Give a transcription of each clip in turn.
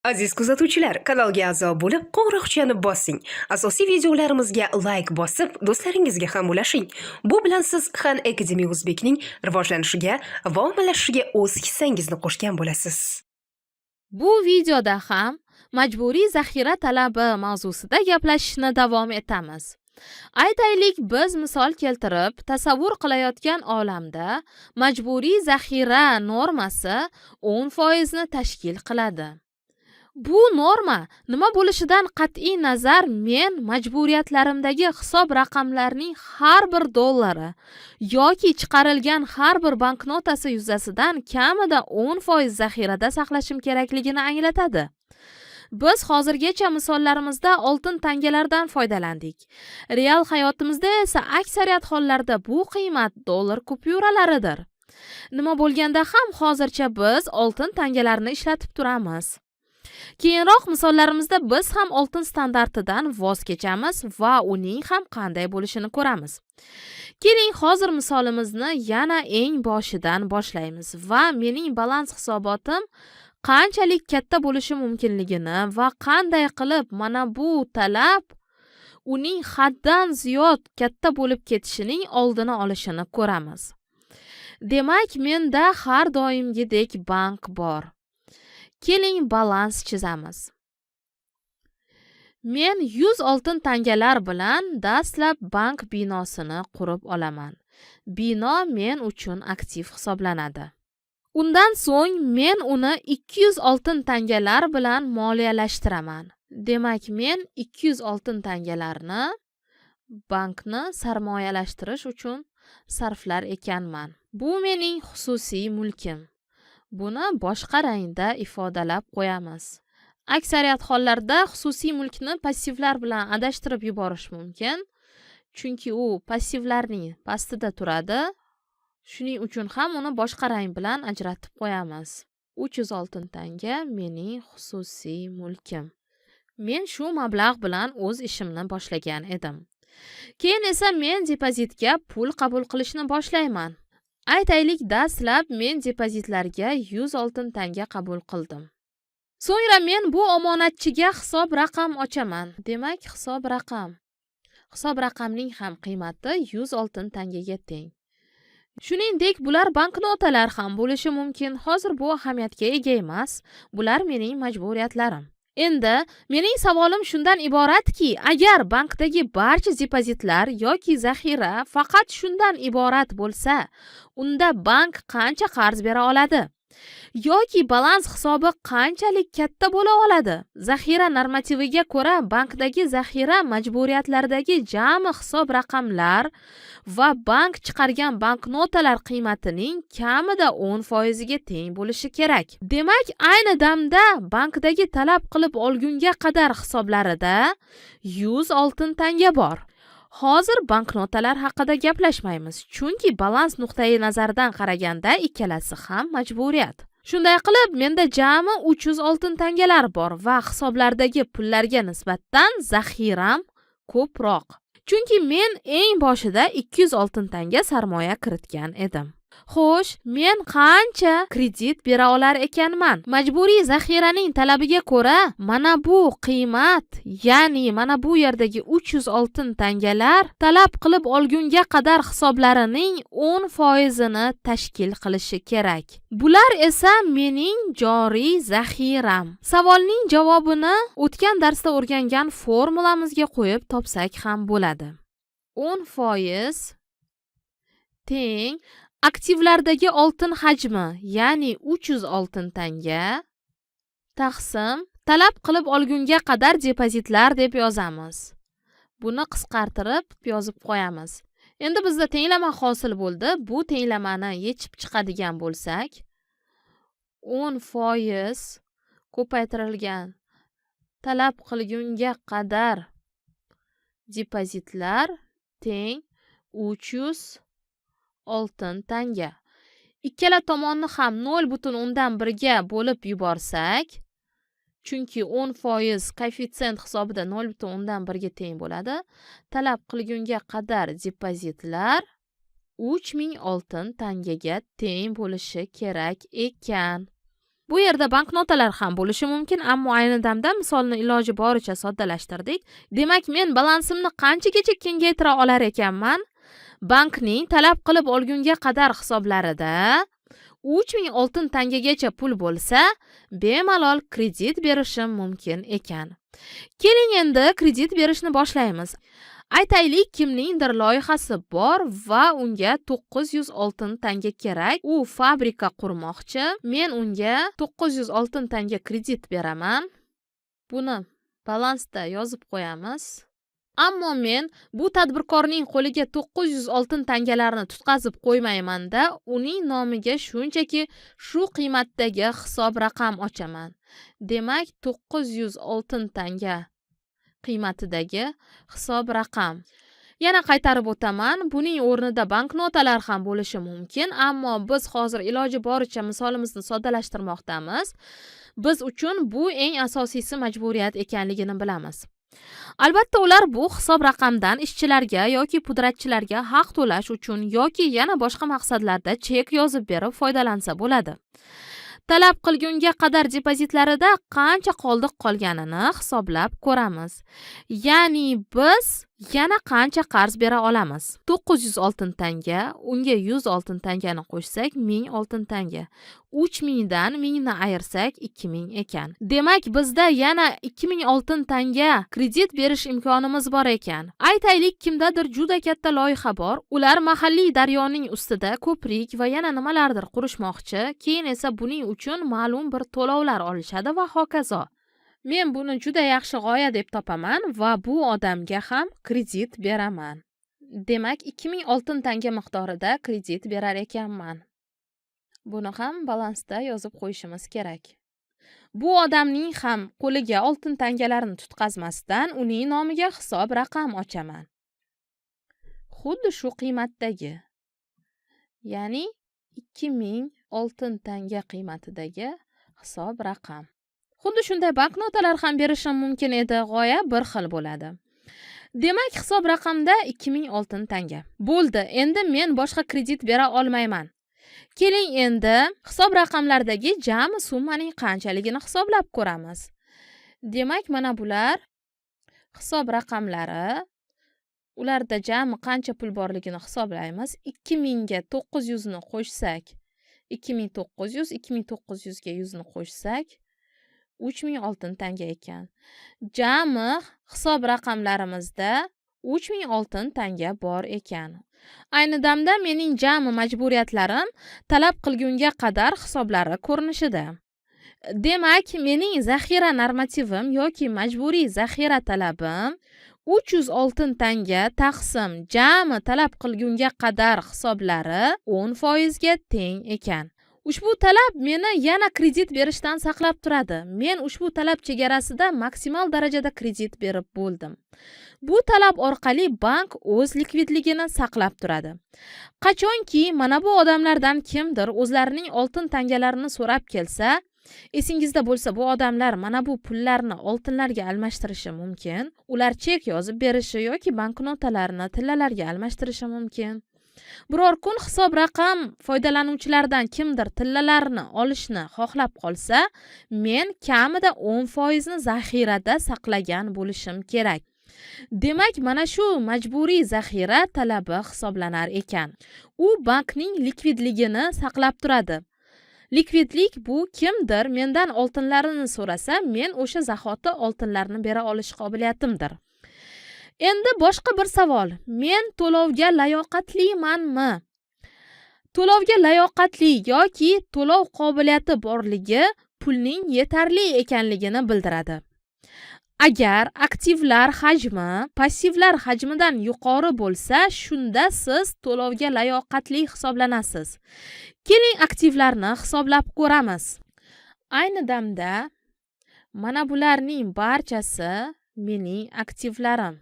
Aziz kuzatuvchilar, kanalga a'zo bo'lib, qo'ng'iroqchani bosing. Asosiy videolarimizga like bosib, do'stlaringizga ham ulashing. Bu bilan siz Khan Academy Uzbekning rivojlanishiga va ommalashishiga o'z hissangizni qo'shgan bo'lasiz. Bu videoda ham majburiy zaxira talabi mavzusida gaplashishni davom etamiz. Aytaylik, biz misol keltirib tasavvur qilayotgan olamda majburiy zaxira normasi 10% ni tashkil qiladi. Bu norma nima bo'lishidan qat'iy nazar men majburiyatlarimdagi hisob raqamlarning har bir dollari yoki chiqarilgan har bir banknotasi yuzasidan kamida 10% zaxirada saqlashim kerakligini anglatadi. Biz hozirgacha misollarimizda oltin tangalardan foydalandik. Real hayotimizda esa aksariyat hollarda bu qiymat dollar kupyuralaridir. Nima bo'lganda ham hozircha biz oltin tangalarni ishlatib turamiz. Keyinroq misollarimizda biz ham oltin standartidan voz kechamiz va uning ham qanday bo'lishini ko'ramiz. Keling, hozir misolimizni yana eng boshidan boshlaymiz va mening balans hisobotim qanchalik katta bo'lishi mumkinligini va qanday qilib mana bu talab uning haddan ziyod katta bo'lib ketishining oldini olishini ko'ramiz. Demak, menda har doimgidek bank bor. Keling, balans chizamiz. Men 100 oltin tangalar bilan dastlab bank binosini qurib olaman. Bino men uchun aktiv hisoblanadi. Undan so'ng men uni 200 oltin tangalar bilan moliyalashtiraman. Demak, men 200 oltin tangalarni bankni sarmoyalashtirish uchun sarflar ekanman. Bu mening xususiy mulkim. Buni boshqa rangda ifodalab qo'yamiz. Aksariyat hollarda xususiy mulkni passivlar bilan adashtirib yuborish mumkin, chunki u passivlarning pastida turadi. Shuning uchun ham uni boshqa rang bilan ajratib qo'yamiz. 300 oltin tanga mening xususiy mulkim. Men shu mablag' bilan o'z ishimni boshlagan edim. Keyin esa men depozitga pul qabul qilishni boshlayman. Aytaylik, dastlab men depozitlarga 100 oltin tanga qabul qildim. So'ngra men bu omonatchiga hisob raqam ochaman. Demak, hisob raqamning ham qiymati 100 oltin tangaga teng. Shuningdek, bular banknotalar ham bo'lishi mumkin. Hozir bu ahamiyatga ega emas. Bular mening majburiyatlarim. Endi mening savolim shundan iboratki, agar bankdagi barcha depozitlar yoki zaxira faqat shundan iborat bo'lsa, unda bank qancha qarz bera oladi? Yoki balans hisobi qanchalik katta bo'la oladi? Zaxira normativiga ko'ra, bankdagi zaxira majburiyatlaridagi jami hisob raqamlar va bank chiqargan banknotalar qiymatining kamida 10% ga teng bo'lishi kerak. Demak, ayni damda bankdagi talab qilib olgunga qadar hisoblarida 100 oltin tanga bor. Hozir banknotalar haqida gaplashmaymiz, chunki balans nuqtai nazaridan qaraganda ikkalasi ham majburiyat. Shunday qilib, menda jami 300 oltin tangalar bor va hisoblardagi pullarga nisbatan zaxiram ko'proq. Chunki men eng boshida 200 oltin tanga sarmoya kiritgan edim. Xo'sh, men qancha kredit bera olar ekanman? Majburiy zaxiraning talabiga ko'ra, mana bu qiymat, ya'ni mana bu yerdagi 300 oltin tangalar talab qilib olgunga qadar hisoblarining 10% ni tashkil qilishi kerak. Bular esa mening joriy zaxiram. Savolning javobini o'tgan darsda o'rgangan formulamizga qo'yib topsak ham bo'ladi. 10% teng aktivlardagi oltin hajmi, ya'ni 300 oltin tanga taqsim talab qilib olgunga qadar depozitlar deb yozamiz. Buni qisqartirib yozib qo'yamiz. Endi bizda tenglama hosil bo'ldi. Bu tenglamani yechib chiqadigan bo'lsak, 10% ko'paytirilgan talab qilgunga qadar depozitlar teng 300 oltin tanga. Ikkala tomonni ham 0.1 ga bo'lib yuborsak, chunki 10% koeffitsient hisobida 0.1 ga teng bo'ladi. Talab qilgunga qadar depozitlar 3000 oltin tangaga teng bo'lishi kerak ekan. Bu yerda banknotalar ham bo'lishi mumkin, ammo ayni damda misolni iloji boricha soddalashtirdik. Demak, men balansimni qanchagacha kengaytira olar ekanman? Bankning talab qilib olgunga qadar hisoblarida 3000 oltin tangagacha pul bo'lsa, bemalol kredit berishim mumkin ekan. Keling endi kredit berishni boshlaymiz. Aytaylik, kimningdir loyihasi bor va unga 900 oltin tanga kerak. U fabrika qurmoqchi. Men unga 900 oltin tanga kredit beraman. Buni balansda yozib qo'yamiz. Ammo men bu tadbirkorning qo'liga 900 oltin tangalarni tutqazib qo'ymayman-da, uning nomiga shunchaki shu qiymatdagi hisob raqam ochaman. Demak, 900 oltin tanga qiymatidagi hisob raqam. Yana qaytarib o'taman, buning o'rnida banknotalar ham bo'lishi mumkin, ammo biz hozir iloji boricha misolimizni soddalashtirmoqdamiz. Biz uchun bu eng asosiysi majburiyat ekanligini bilamiz. Albatta, ular bu hisob raqamdan ishchilarga yoki pudratchilarga haq to'lash uchun yoki yana boshqa maqsadlarda chek yozib berib foydalansa bo'ladi. Talab qilgunga qadar depozitlarida qancha qoldiq qolganini hisoblab ko'ramiz. Ya'ni biz yana qancha qarz bera olamiz? 900 oltin tanga, unga 100 oltin tangani qo'shsak 1000 oltin tanga. 3000 dan 1000 ni ayirsak 2000 ekan. Demak, bizda yana 2000 oltin tanga kredit berish imkonimiz bor ekan. Aytaylik, kimdadir juda katta loyiha bor. Ular mahalliy daryoning ustida ko'prik va yana nimalardir qurishmoqchi. Keyin esa buning uchun ma'lum bir to'lovlar olishadi va hokazo. Men buni juda yaxshi g'oya deb topaman va bu odamga ham kredit beraman. Demak, 2000 oltin tanga miqdorida kredit berar ekanman. Buni ham balansda yozib qo'yishimiz kerak. Bu odamning ham qo'liga oltin tangalarni tutqazmasdan uning nomiga hisob raqam ochaman. Xuddi shu qiymatdagi, ya'ni 2000 oltin tanga qiymatidagi hisob raqam. Xuddi shunday banknotalar ham berishim mumkin edi, g'oya bir xil bo'ladi. Demak, hisob raqamda 2000 oltin tanga. Bo'ldi, endi men boshqa kredit bera olmayman. Keling endi hisob raqamlardagi jami summaning qanchaligini hisoblab ko'ramiz. Demak, mana bular hisob raqamlari. Ularda jami qancha pul borligini hisoblaymiz. 2000 ga 900 ni qo'shsak 2900, 2900 ga 100 ni qo'shsak 3000 oltin tanga ekan. Jami hisob raqamlarimizda 3000 oltin tanga bor ekan. Ayni damda mening jami majburiyatlarim talab qilgunga qadar hisoblari ko'rinishida. Demak, mening zaxira normativim yoki majburiy zaxira talabim 300 oltin tanga taqsim jami talab qilgunga qadar hisoblari 10% ga teng ekan. Ushbu talab meni yana kredit berishdan saqlab turadi. Men ushbu talab chegarasida maksimal darajada kredit berib bo'ldim. Bu talab orqali bank o'z likvidligini saqlab turadi. Qachonki mana bu odamlardan kimdir o'zlarining oltin tangalarini so'rab kelsa, esingizda bo'lsa, bu odamlar mana bu pullarni oltinlarga almashtirishi mumkin. Ular chek yozib berishi yoki banknotalarni tillalarga almashtirishi mumkin. Biror kun hisob raqam foydalanuvchilaridan kimdir tillalarni olishni xohlab qolsa, men kamida 10% ni zaxirada saqlagan bo'lishim kerak. Demak, mana shu majburiy zaxira talabi hisoblanar ekan. U bankning likvidligini saqlab turadi. Likvidlik bu kimdir mendan oltinlarini so'rasa, men o'sha zahoti oltinlarni bera olish qobiliyatimdir. Endi boshqa bir savol. Men to'lovga layoqatlimanmi? To'lovga layoqatli yoki to'lov qobiliyati borligi pulning yetarli ekanligini bildiradi. Agar aktivlar hajmi passivlar hajmidan yuqori bo'lsa, shunda siz to'lovga layoqatli hisoblanasiz. Keling, aktivlarni hisoblab ko'ramiz. Ayni damda mana bularning barchasi mening aktivlarim.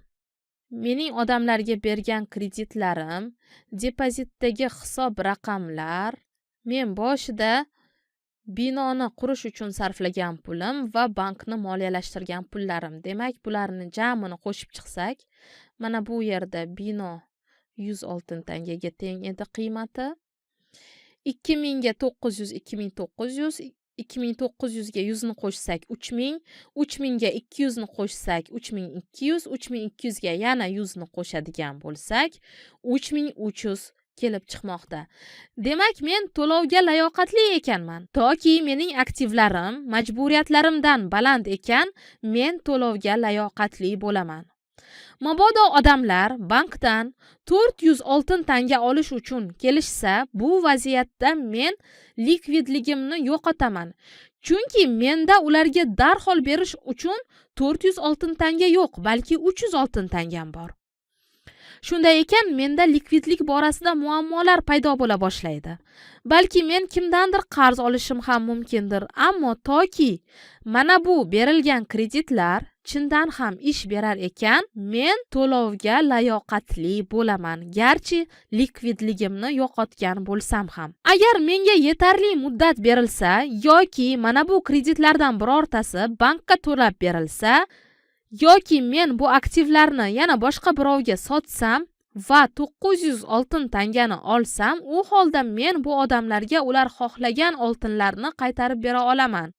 Mening odamlarga bergan kreditlarim, depozitdagi hisob raqamlar, men boshida binoni qurish uchun sarflagan pulim va bankni moliyalashtirgan pullarim. Demak, bularni jamini qo'shib chiqsak, mana bu yerda bino 100 oltin tangaga teng edi qiymati. 2000 ga 900, 2900, 2900 ga 100 ni qo'shsak 3000, 3000 ga 200 ni qo'shsak 3200, 3200 ga yana 100 ni qo'shadigan bo'lsak 3300 kelib chiqmoqda. Demak, men to'lovga layoqatli ekanman. Toki mening aktivlarim majburiyatlarimdan baland ekan, men to'lovga layoqatli bo'laman. Mabodo odamlar bankdan 400 oltin tanga olish uchun kelishsa, bu vaziyatda men likvidligimni yo'qotaman. Chunki menda ularga darhol berish uchun 400 oltin tanga yo'q, balki 300 oltin tangam bor. Shunday ekan, menda likvidlik borasida muammolar paydo bo'la boshlaydi. Balki men kimdandir qarz olishim ham mumkindir, ammo toki mana bu berilgan kreditlar chindan ham ish berar ekan, men to'lovga layoqatli bo'laman, garchi likvidligimni yo'qotgan bo'lsam ham. Agar menga yetarli muddat berilsa yoki mana bu kreditlardan birortasi bankka to'lab berilsa, yoki men bu aktivlarni yana boshqa birovga sotsam va 900 oltin tangani olsam, u holda men bu odamlarga ular xohlagan oltinlarni qaytarib bera olaman.